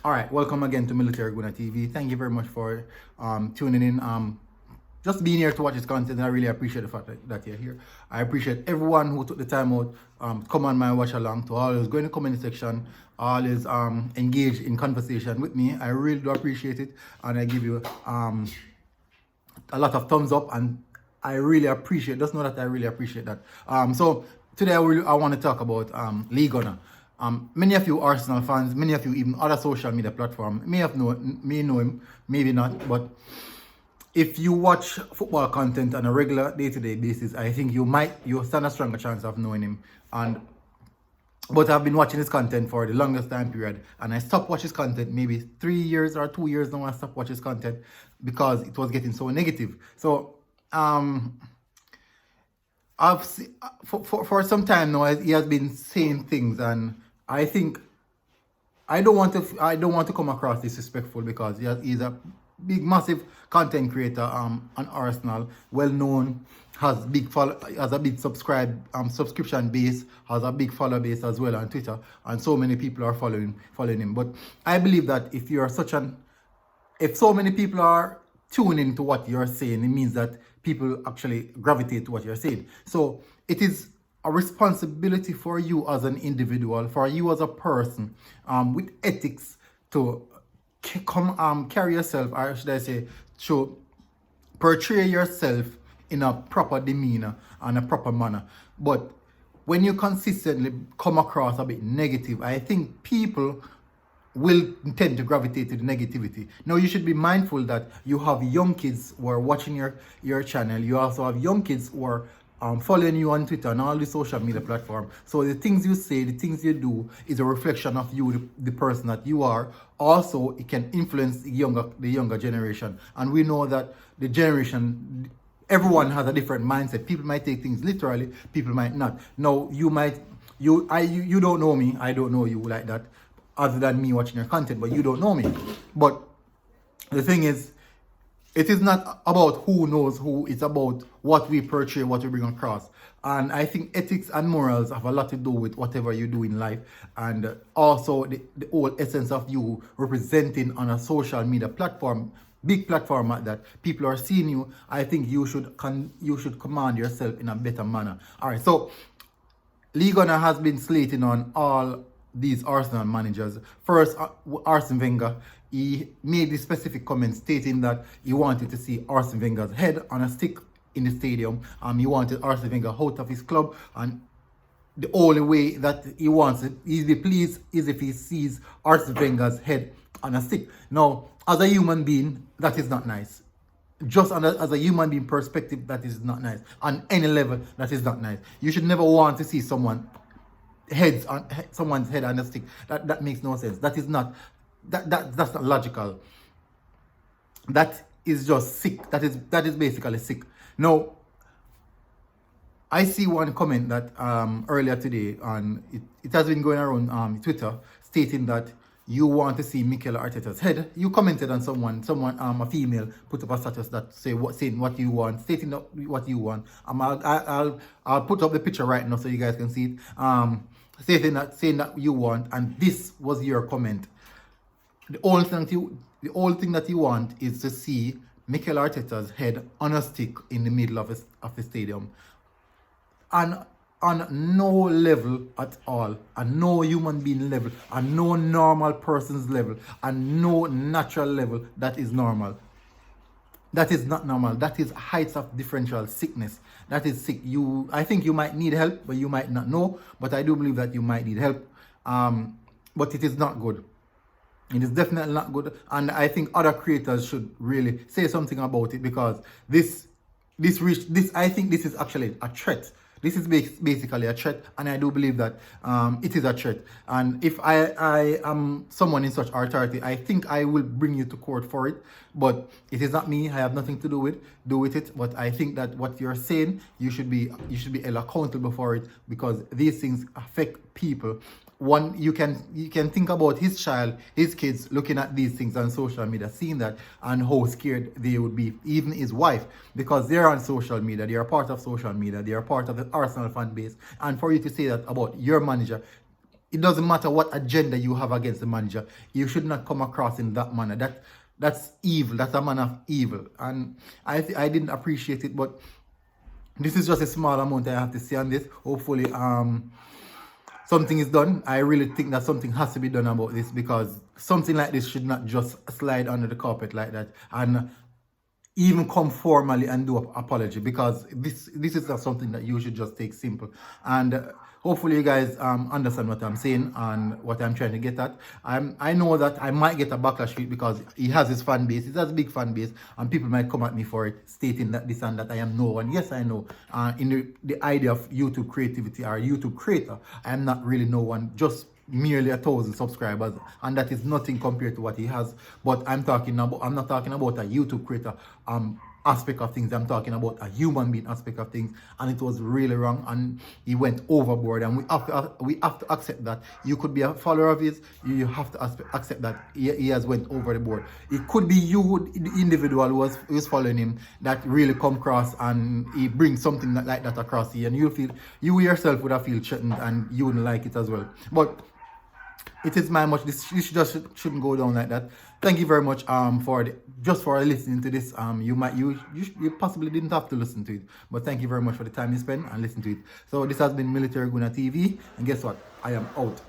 All right, welcome again to Military Guna TV. Thank you very much for tuning in. Just being here to watch this content. I really appreciate the fact that you're here. I appreciate everyone who took the time out come on my watch along, to always go in the comment section, always engage in conversation with me. I really do appreciate it, and I give you a lot of thumbs up, and I really appreciate. Just know that I really appreciate that. So today I want to talk about Lee Gunner. Many of you Arsenal fans, many of you even other social media platforms may know him, maybe not, but if you watch football content on a regular day-to-day basis, I think you stand a stronger chance of knowing him. But I've been watching his content for the longest time period, and I stopped watching his content maybe 3 years or 2 years now. I stopped watching his content because it was getting so negative. So I've seen, for some time now he has been saying things, and I think I don't want to come across disrespectful, because he's a big, massive content creator on Arsenal, well known, has a big subscription base, has a big follower base as well on Twitter, and so many people are following him. But I believe that if so many people are tuning to what you're saying, it means that people actually gravitate to what you're saying. So it is a responsibility for you as an individual, for you as a person, with ethics, to carry yourself, or should I say, to portray yourself in a proper demeanor and a proper manner. But when you consistently come across a bit negative, I think people will tend to gravitate to the negativity. Now, you should be mindful that you have young kids who are watching your channel. You also have young kids who are following you on Twitter and all the social media platforms. So the things you say, the things you do is a reflection of you, the person that you are. Also, it can influence the younger generation. And we know that the generation, everyone has a different mindset. People might take things literally, people might not. Now, you don't know me, I don't know you like that, other than me watching your content, but you don't know me. But the thing is, it is not about who knows who, it's about what we portray, what we bring across. And I think ethics and morals have a lot to do with whatever you do in life, and also the whole essence of you representing on a social media platform, big platform at that. People are seeing you. I think you should command yourself in a better manner. All right, so Lee Gunner has been slating on all these Arsenal managers. First, Arsene Wenger. He made the specific comment stating that he wanted to see Arsene Wenger's head on a stick in the stadium. He wanted Arsene Wenger out of his club, and the only way that he wants it, he'll be pleased, is if he sees Arsene Wenger's head on a stick. Now, as a human being, that is not nice. Just as a human being perspective, that is not nice. On any level, that is not nice. You should never want to see someone's head on a stick. That makes no sense. That is not that's not logical. That is just sick. That is basically sick. Now, I see one comment that earlier today, and it has been going around Twitter, stating that you want to see Mikel Arteta's head. You commented on someone, a female, put up a status that saying what you want, stating what you want. I'll put up the picture right now so you guys can see it. Saying that you want, and this was your comment. The only thing that you want is to see Mikel Arteta's head on a stick in the middle of the stadium. And on no level at all, and no human being level, and no normal person's level, and no natural level, that is normal. That is not normal. That is heights of differential sickness. That is sick. I think you might need help, but you might not know. But I do believe that you might need help. But it is not good. It is definitely not good. And I think other creators should really say something about it, because I think this is actually a threat. This is basically a threat, and I do believe that it is a threat. And if I am someone in such authority, I think I will bring you to court for it. But it is not me. I have nothing to do with it. But I think that what you're saying, you should be held accountable for it, because these things affect people. One, you can think about his child, his kids looking at these things on social media, seeing that, and how scared they would be, even his wife, because they're on social media, they are part of social media, they are part of the Arsenal fan base. And for you to say that about your manager, it doesn't matter what agenda you have against the manager, you should not come across in that manner. That's evil. That's a man of evil, and I didn't appreciate it. But this is just a small amount I have to say on this. Hopefully, something is done. I really think that something has to be done about this, because something like this should not just slide under the carpet like that, and even come formally and do an apology, because this is not something that you should just take simple. And hopefully you guys understand what I'm saying and what I'm trying to get at. I know that I might get a backlash because he has his fan base. He has a big fan base, and people might come at me for it, stating that this and that I am no one. Yes, I know. In the idea of YouTube creativity or YouTube creator, I am not really no one. Just merely 1,000 subscribers, and that is nothing compared to what he has. But I'm not talking about a YouTube creator aspect of things. I'm talking about a human being aspect of things, and it was really wrong, and he went overboard, and we have to accept that. You could be a follower of his, you have to accept that he has went over the board. It could be you, the individual who is following him, that really come across and he brings something like that across here, and you yourself would have feel threatened, and you wouldn't like it as well. But it is my much. This just shouldn't go down like that. Thank you very much for listening to this. You possibly didn't have to listen to it, but thank you very much for the time you spent and listen to it. So this has been Military Guna TV, and guess what? I am out.